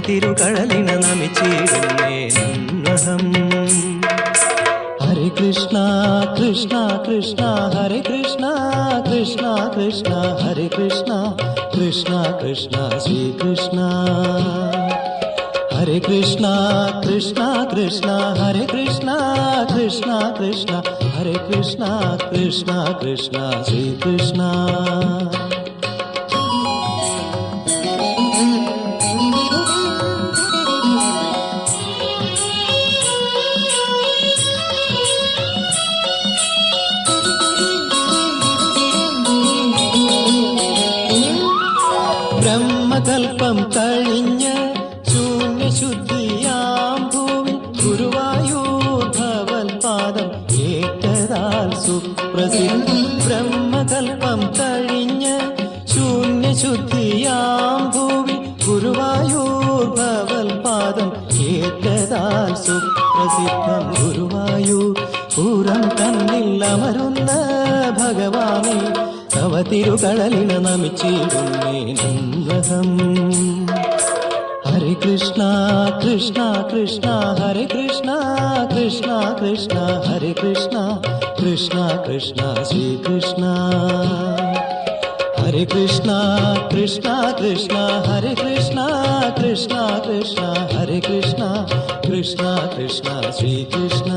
തിരുകടലിന നമിച്ചിടുന്നേ നന്മഹം. ഹരേ കൃഷ്ണ കൃഷ്ണ കൃഷ്ണ ഹരേ കൃഷ്ണ കൃഷ്ണ കൃഷ്ണ ഹരേ കൃഷ്ണ കൃഷ്ണ കൃഷ്ണ ശ്രീകൃഷ്ണ. ഹരേ കൃഷ്ണ കൃഷ്ണ കൃഷ്ണ ഹരേ കൃഷ്ണ കൃഷ്ണ കൃഷ്ണ ഹരേ കൃഷ്ണ കൃഷ്ണ കൃഷ്ണ ശ്രീകൃഷ്ണ. ബ്രഹ്മകൽപ്പം കഴിഞ്ഞ് ശൂന്യശുദ്ധിയാം ഭൂവിൽ ഗുരുവായൂർ ഭവൽപാദം ഏറ്റതാൽ സുപ്രസിദ്ധം. ബ്രഹ്മകൽപ്പം കഴിഞ്ഞ് ശൂന്യശുദ്ധിയാം ഭൂവിൽ ഗുരുവായൂർ ഭവൽപാദം ഏറ്റതാൽ സുപ്രസിദ്ധം. ഗുരുവായൂർ പൂരം തന്നിൽ അമരുന്ന ഭഗവാനെ തവ തിരുകടലിന നമിച്ചിടുന്നേ നന്മഹം. ഹരേ കൃഷ്ണ കൃഷ്ണ കൃഷ്ണ ഹരേ കൃഷ്ണ കൃഷ്ണ കൃഷ്ണ ഹരേ കൃഷ്ണ കൃഷ്ണ കൃഷ്ണ ശ്രീകൃഷ്ണ. ഹരേ കൃഷ്ണ കൃഷ്ണ കൃഷ്ണ ഹരേ കൃഷ്ണ കൃഷ്ണ കൃഷ്ണ ഹരേ കൃഷ്ണ കൃഷ്ണ കൃഷ്ണ ശ്രീകൃഷ്ണ.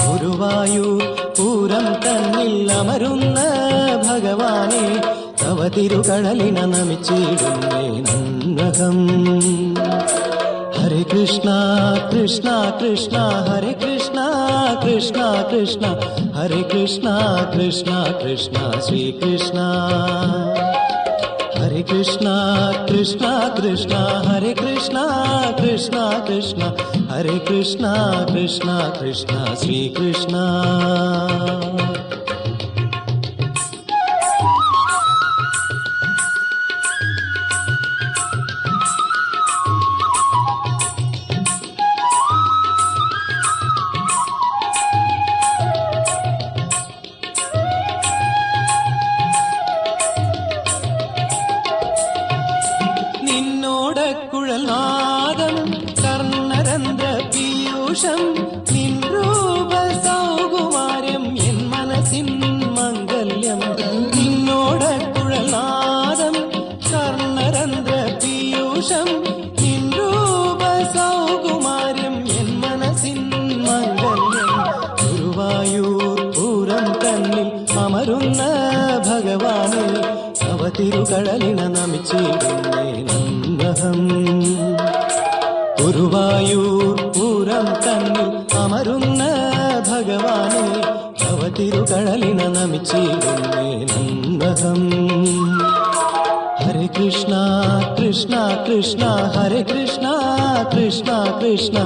ഗുരുവായൂർ പൂരം തന്നിൽ അമരുന്ന ഭഗവാനെ തവ തിരുകടലിന നമിച്ചിടുന്നേ നന്മഹം. ഹരേ കൃഷ്ണ കൃഷ്ണ കൃഷ്ണ ഹരേ കൃഷ്ണ കൃഷ്ണ കൃഷ്ണ ഹരേ കൃഷ്ണ കൃഷ്ണ കൃഷ്ണ ശ്രീകൃഷ്ണ. ഹരേ കൃഷ്ണ കൃഷ്ണ കൃഷ്ണ ഹരേ കൃഷ്ണ കൃഷ്ണ കൃഷ്ണ ഹരേ കൃഷ്ണ കൃഷ്ണ കൃഷ്ണ ശ്രീകൃഷ്ണ. കുഴൽനാദം കർണരന്ധ്ര പീയൂഷം നിൻ രൂപ സൗകുമാര്യം എൻ മനസ്സിൻ മംഗല്യം. നിന്നോട കുഴൽനാദം കർണരന്ധ്ര പീയൂഷം നിൻ രൂപ സൗകുമാര്യം എൻ മനസ്സിൻ മംഗല്യം. ഗുരുവായൂർ പൂരം തന്നിൽ അമരുന്ന ഭഗവാനെ തവ തിരുകടലിന നമിച്ചിടുന്നേ നന്മഹം. ഗുരുവായൂർ പൂരം തന്നിൽ അമരുന്ന ഭഗവാനെ തവ തിരുകടലിന നമിച്ചിടുന്നേ നന്മഹം. ഹരേ കൃഷ്ണ കൃഷ്ണ കൃഷ്ണ ഹരേ കൃഷ്ണ കൃഷ്ണ കൃഷ്ണ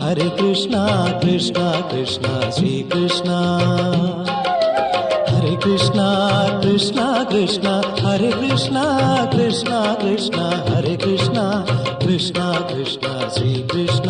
ഹരേ കൃഷ്ണ കൃഷ്ണ കൃഷ്ണ ശ്രീകൃഷ്ണ. ഹരേ കൃഷ്ണ കൃഷ്ണ കൃഷ്ണ ഹരേ കൃഷ്ണ കൃഷ്ണ കൃഷ്ണ ഹരേ കൃഷ്ണ കൃഷ്ണ കൃഷ്ണ ശ്രീകൃഷ്ണ.